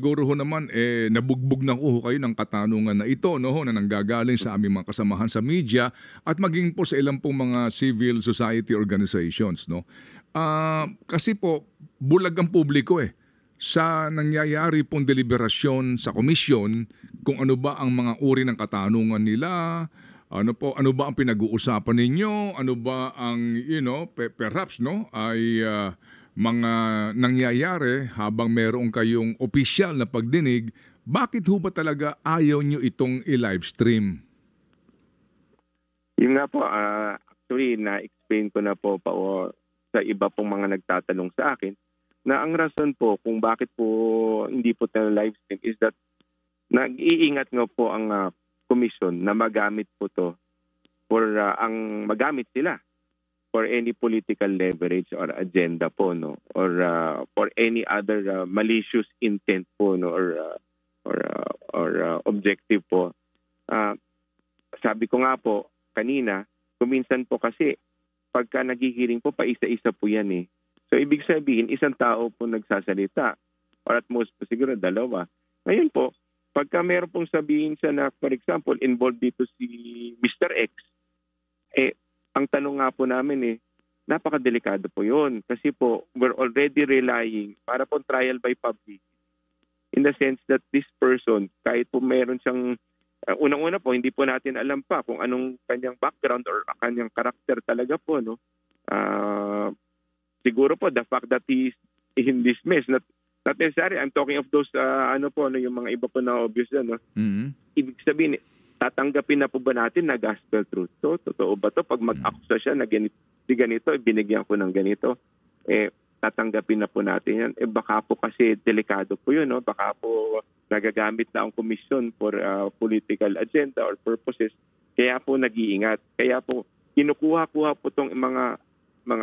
siguro ho naman nabugbog na ho kayo ng katanungan na ito, no, ho, na nanggagaling sa aming mga kasamahan sa media at maging po sa ilang pong mga civil society organizations, no. Kasi po bulag ang publiko sa nangyayari pong deliberasyon sa komisyon kung ano ba ang mga uri ng katanungan nila, ano ba ang pinag-uusapan ninyo, ano ba ang perhaps no ay mga nangyayari habang meron kayong opisyal na pagdinig, bakit ho ba talaga ayaw nyo itong i-live stream? Yun nga po, actually na-explain ko na po sa iba pong mga nagtatanong sa akin na ang rason po kung bakit po hindi po tayo live stream is that nag-iingat nga po ang commission na magamit po to for ang magamit sila for any political leverage or agenda po, no, or for any other malicious intent po, no, or objective po. Sabi ko nga po kanina, kuminsan po kasi pagka naghihiring po pa isa-isa po yan So ibig sabihin isang tao po nagsasalita or at most po siguro dalawa. Ngayon po, pagka meron pong sabihin siya na for example involved dito si Mr. X, ang tanong nga po namin napakadelikado po yun. Kasi po, we're already relying para po trial by public. In the sense that this person, kahit po meron siyang, unang-una po, hindi po natin alam pa kung anong kanyang background or kanyang karakter talaga po, no? Siguro po, the fact that he is in this mess, not necessarily, I'm talking of those, yung mga iba po na obvious no? Ibig sabihin, tatanggapin na po ba natin na gospel truth? So, totoo ba to? Pag mag-akusa siya na ganito, binigyan ko ng ganito, tatanggapin na po natin yan. Baka po kasi delikado po yun, no? Baka po nagagamit na ang komisyon for political agenda or purposes. Kaya po nag-iingat. Kaya po kinukuha-kuha po itong mga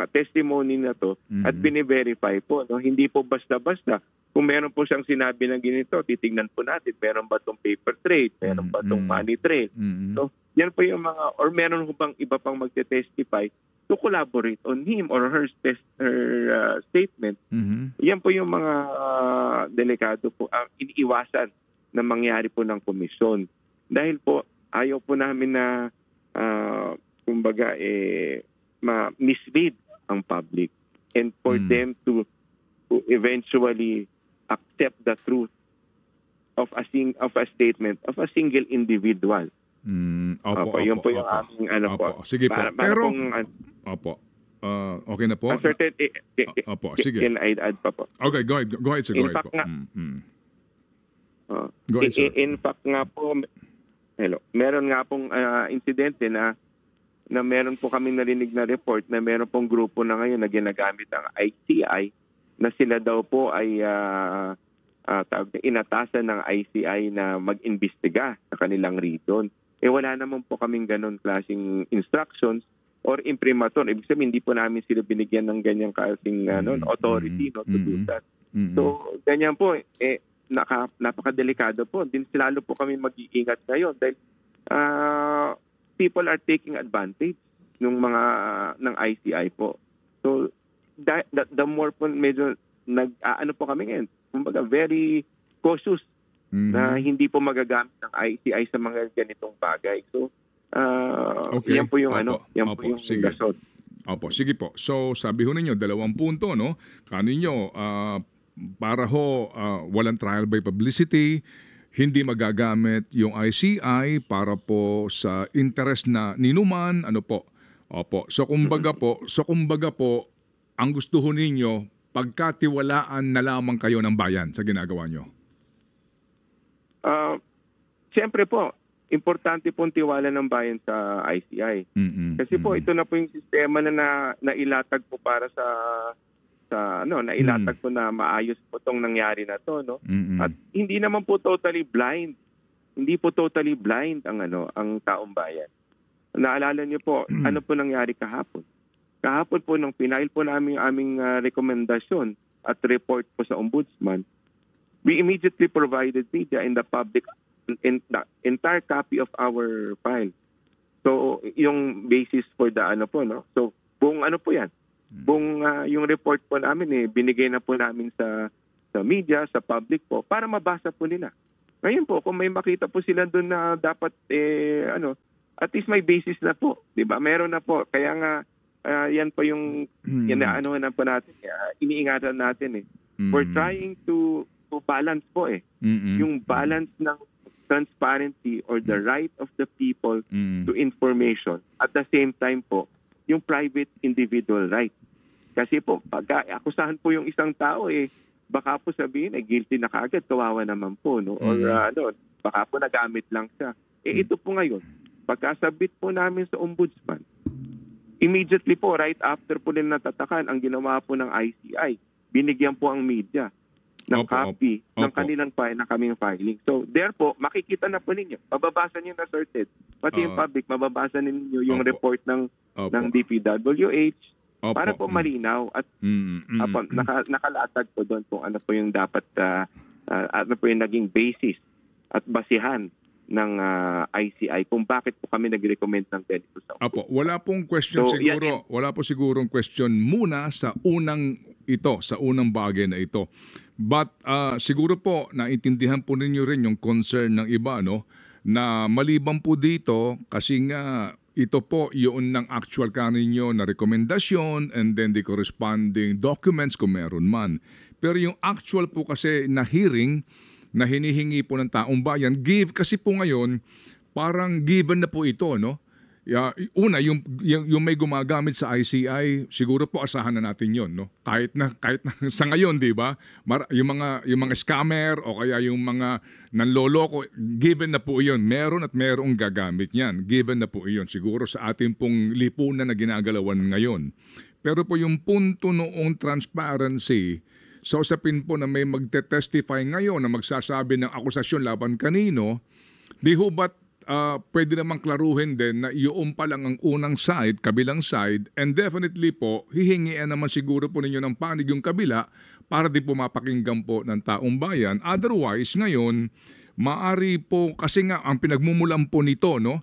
testimony na to at bine-verify po. No? Hindi po basta-basta. Kung meron po siyang sinabi ng ganito, titingnan po natin, meron ba itong paper trail, meron ba itong money trail. So, yan po yung mga, or meron po bang iba pang magte-testify to collaborate on him or her statement. Yan po yung mga delikado po, iniiwasan na mangyari po ng komisyon. Dahil po, ayaw po namin na, kumbaga, ma-mislead ang public and for them to eventually accept the truth of a statement of a single individual. Opo, yun po yung aming po. Sige po. Pero opo. Okay na po. Opo, sige. Can I add pa po? Okay, go ahead sir. In fact, in fact nga po, meron nga pong insidente na meron po kami narinig na report na meron pong grupo na ngayon na ginagamit ang ICI na sila daw po ay inatasan ng ICI na mag-imbestiga sa kanilang region. Wala naman po kaming ganun klaseng instructions or imprimatur. Ibig sabihin, hindi po namin sila binigyan ng ganyang klaseng authority to do that. So, ganyan po, napakadelikado po. Din lalo po kami mag-iingat ngayon dahil people are taking advantage ng ICI po. So, the more po medyo po kami ngayon, kumbaga very cautious na hindi po magagamit ng ICI sa mga ganitong bagay. So, yan po yung yan po yung gasod. Opo, sige po. So, sabi ho ninyo, 2 punto, no? Kaninyo, para ho walang trial by publicity, hindi magagamit yung ICI para po sa interest na ninuman, Opo. So kumbaga po, ang gusto ho ninyo, pagkatiwalaan na lamang kayo ng bayan sa ginagawa nyo? Siyempre po, importante pong tiwala ng bayan sa ICI. Kasi po, ito na po yung sistema na nailatag po para sa nailatag po na maayos po itong nangyari na to, no? At hindi naman po totally blind. Hindi po totally blind ang taong bayan. Naalala niyo po, ano po nangyari kahapon? Kahapon po nung pinail po namin aming rekomendasyon at report po sa ombudsman, we immediately provided media and the public in the entire copy of our file. So yung basis for the So buong po yan. Buong yung report po namin binigay na po namin sa sa media, sa public po, para mabasa po nila. Ngayon po, kung may makita po sila doon na dapat, at least may basis na po. Diba? Meron na po. Kaya nga, yan po yung na po natin, iniingatan natin. We're trying to balance po yung balance ng transparency or the right of the people to information. At the same time po, yung private individual right. Kasi po, pag akusahan po yung isang tao, baka po sabihin, guilty na kaagad, kawawa naman po, no? Or baka po nagamit lang siya. Ito po ngayon, pagkasabit po namin sa ombudsman, immediately po, right after po nila natatakan, ang ginawa po ng ICI, binigyan po ang media ng copy ng kanilang ng kaming filing. So, therefore, makikita na po ninyo. Mababasa niyo na, Sir Ted. Pati yung public, mababasa ninyo yung report ng DPWH, para po malinaw at nakalatag po doon kung ano po yung dapat, ano po yung naging basis at basihan ng ICI kung bakit po kami nag-recommend ng ganito sa Apo, wala pong question siguro. Wala po sigurong question muna sa unang bagay na ito. But siguro po naintindihan po ninyo rin yung concern ng iba, no, na maliban po dito kasi nga ito po yun ng actual kaninyo na rekomendasyon and then the corresponding documents kung meron man. Pero yung actual po kasi na hearing na hinihingi po ng taong bayan, kasi po ngayon parang given na po ito, no? Una, yung may gumagamit sa ICI, siguro po asahan na natin yon, no? Kahit na sa ngayon, di ba? Yung mga scammer o kaya yung mga nanloloko, given na po iyon. Meron at merong gagamit niyan. Given na po iyon. Siguro sa ating pong lipunan na ginagalawan ngayon. Pero po yung punto noong transparency, sa usapin po na may magte-testify ngayon na magsasabi ng akusasyon laban kanino, di ho ba't pwede namang klaruhin din na iyon pa lang ang unang side, kabilang side, and definitely po, hihingian naman siguro po ninyo ng panig yung kabila para di po mapakinggan po ng taong bayan. Otherwise, ngayon, maari po, kasi nga ang pinagmumulan po nito, no,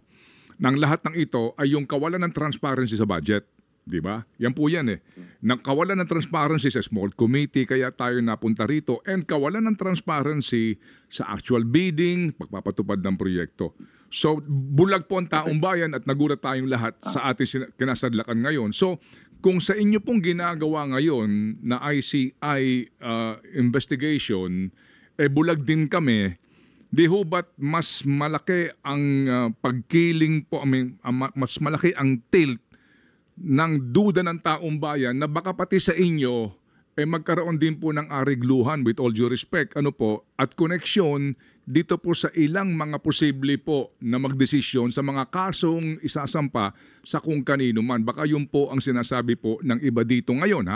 ng lahat ng ito ay yung kawalan ng transparency sa budget. Di ba? Yan po yan Nakawalan ng transparency sa small committee kaya tayo napunta rito and kawalan ng transparency sa actual bidding, pagpapatupad ng proyekto. So, bulag po ang taong bayan at nagulat tayong lahat sa ating kinasadlakan ngayon. So, kung sa inyo pong ginagawa ngayon na ICI investigation, bulag din kami, di ho ba't mas malaki ang pagkiling po, mas malaki ang tilt ng duda ng taong bayan na baka pati sa inyo magkaroon din po ng arigluhan with all due respect at koneksyon dito po sa ilang mga posible po na magdesisyon sa mga kasong isasampa sa kung kanino man. Baka yun po ang sinasabi po ng iba dito ngayon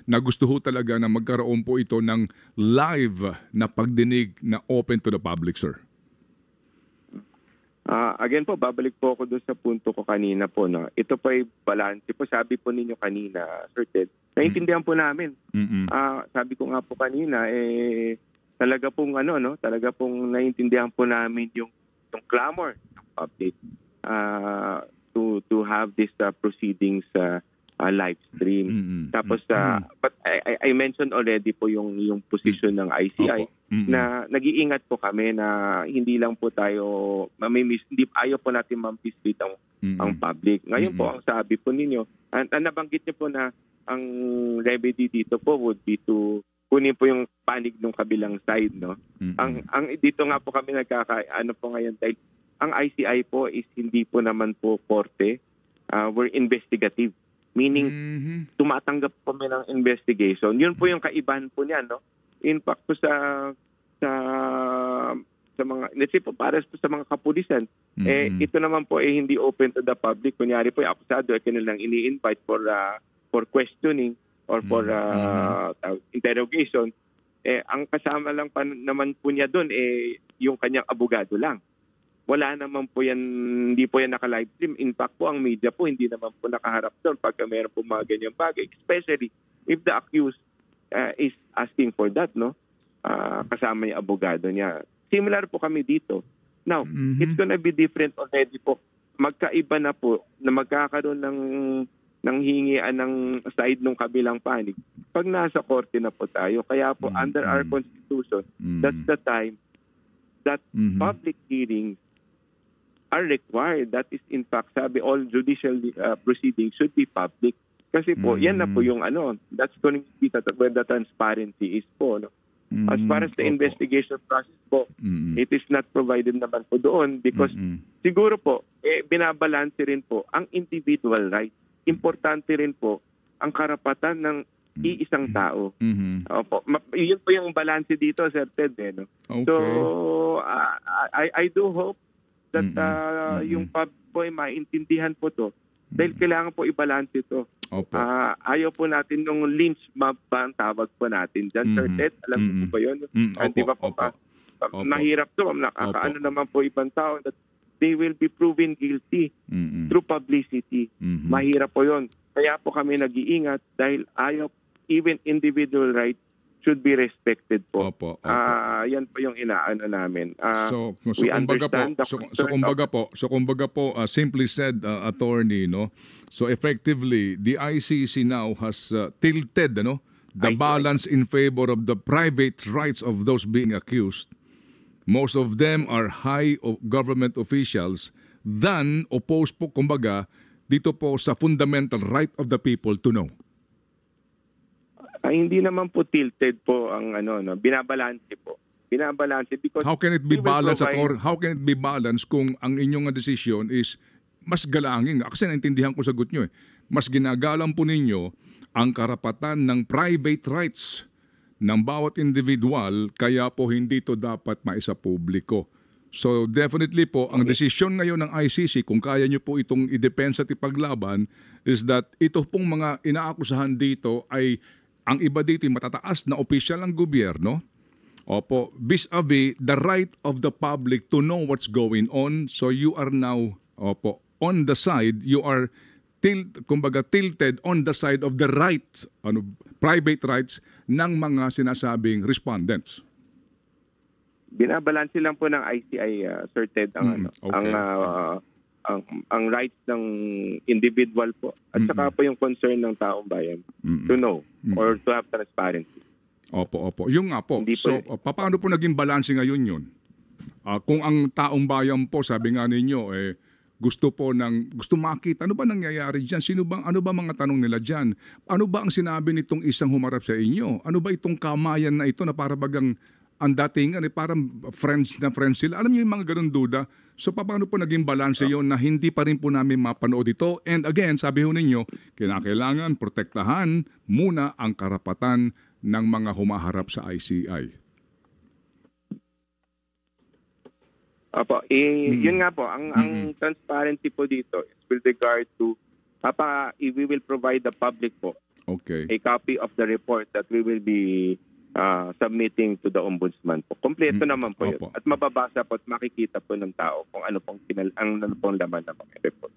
na gusto ho talaga na magkaroon po ito ng live na pagdinig na open to the public, sir. Again po, babalik po ako doon sa punto ko kanina po. No? Ito po ay balance. Po, sabi po ninyo kanina, Sir Ted, naiintindihan po namin. Sabi ko nga po kanina, talaga pong talaga pong naiintindihan po namin yung clamor ng public to have this proceedings live stream. Tapos, but I mentioned already po yung position ng ICI na nag-iingat po kami na hindi lang po tayo, hindi ayaw po natin ma-mislead ang public. Ngayon po, ang sabi po ninyo, nabanggit niyo po na ang remedy dito po would be to kunin po yung panig ng kabilang side, no? Ang dito nga po kami po ngayon dahil ang ICI po is hindi po naman po korte, we're investigative. Meaning, tumatanggap po kami ng investigation. Yun po yung kaibahan po niya, no? In fact po sa mga, let's say po, para sa mga kapulisan, ito naman po hindi open to the public. Kunyari po, yung akusado, kanilang ini-invite for questioning or for interrogation. Ang kasama lang pa naman po niya doon, yung kanyang abogado lang. Wala naman po yan, hindi po yan naka-live stream. In fact po, ang media po, hindi naman po nakaharap doon pagka meron po mga ganyang bagay. Especially if the accused is asking for that, no? Kasama yung abogado niya. Similar po kami dito. Now, it's gonna be different already po. Magkaiba na po na magkakaroon hingian ng side ng kabilang panig pag nasa korte na po tayo. Kaya po, under our Constitution, that's the time that public hearings are required. That is, in fact, sabi, all judicial proceedings should be public. Kasi po, yan na po yung that's going to be where the transparency is po. No? As far as the investigation process po, it is not provided naman po doon because siguro po, binabalanse rin po ang individual rights. Importante rin po ang karapatan ng iisang tao. Opo. Yun po yung balanse dito, Sir Ted. No? Okay. So, I do hope that yung pub po ay maintindihan po to dahil kailangan po i-balance ito. Ayaw po natin nung lynch mob ba ang tawag po natin dyan, Sir Ted. Alam mo po ba yun? Di ba po ba? Mahirap to. Nakakaano naman po ibang tao that they will be proven guilty through publicity. Mahirap po yun. Kaya po kami nag-iingat dahil ayaw even individual rights should be respected po. Yan po yung inaano namin. We understand kumbaga po, simply said, attorney, no? So effectively, the ICC now has tilted, the balance in favor of the private rights of those being accused. Most of them are high government officials than opposed po, kumbaga, dito po sa fundamental right of the people to know. Hindi naman po tilted po ang binabalanse po. Binabalanse because how can it be balanced how can it be balanced kung ang inyong desisyon is mas galangin? Kasi naintindihan ko sagot nyo mas ginagalang po ninyo ang karapatan ng private rights ng bawat individual, kaya po hindi to dapat maisa publiko. So definitely po, ang desisyon ngayon ng ICC, kung kaya nyo po itong idepensa at ipaglaban, is that ito pong mga inaakusahan dito ay ang iba dito matataas na opisyal ng gobyerno. Opo, vis-a-vis the right of the public to know what's going on. So you are now, on the side, you are tilted on the side of the rights, private rights ng mga sinasabing respondents. Binabalanse lang po ng ICI, Sir Ted, ang rights ng individual po at saka po yung concern ng taong bayan to know or to have transparency. Opo. Yung nga po. So, paano po naging balanse ngayon yun? Kung ang taong bayan po, sabi nga ninyo, gusto makita, ano ba nangyayari dyan? Ano ba mga tanong nila dyan? Ano ba ang sinabi nitong isang humarap sa inyo? Ano ba itong kamayan na ito na para bagang ang datingan parang friends sila. Alam niyo yung mga ganun duda. So paano po naging balanse yon na hindi pa rin po namin mapanood ito? And again, sabi ho ninyo, kinakailangan protektahan muna ang karapatan ng mga humaharap sa ICI. Opo, yun nga po, ang transparency po dito is with regard to, we will provide the public po a copy of the report that we will be submitting to the ombudsman po. Kompleto naman po yun. At mababasa po at makikita po ng tao kung ano pong laman ng mga report.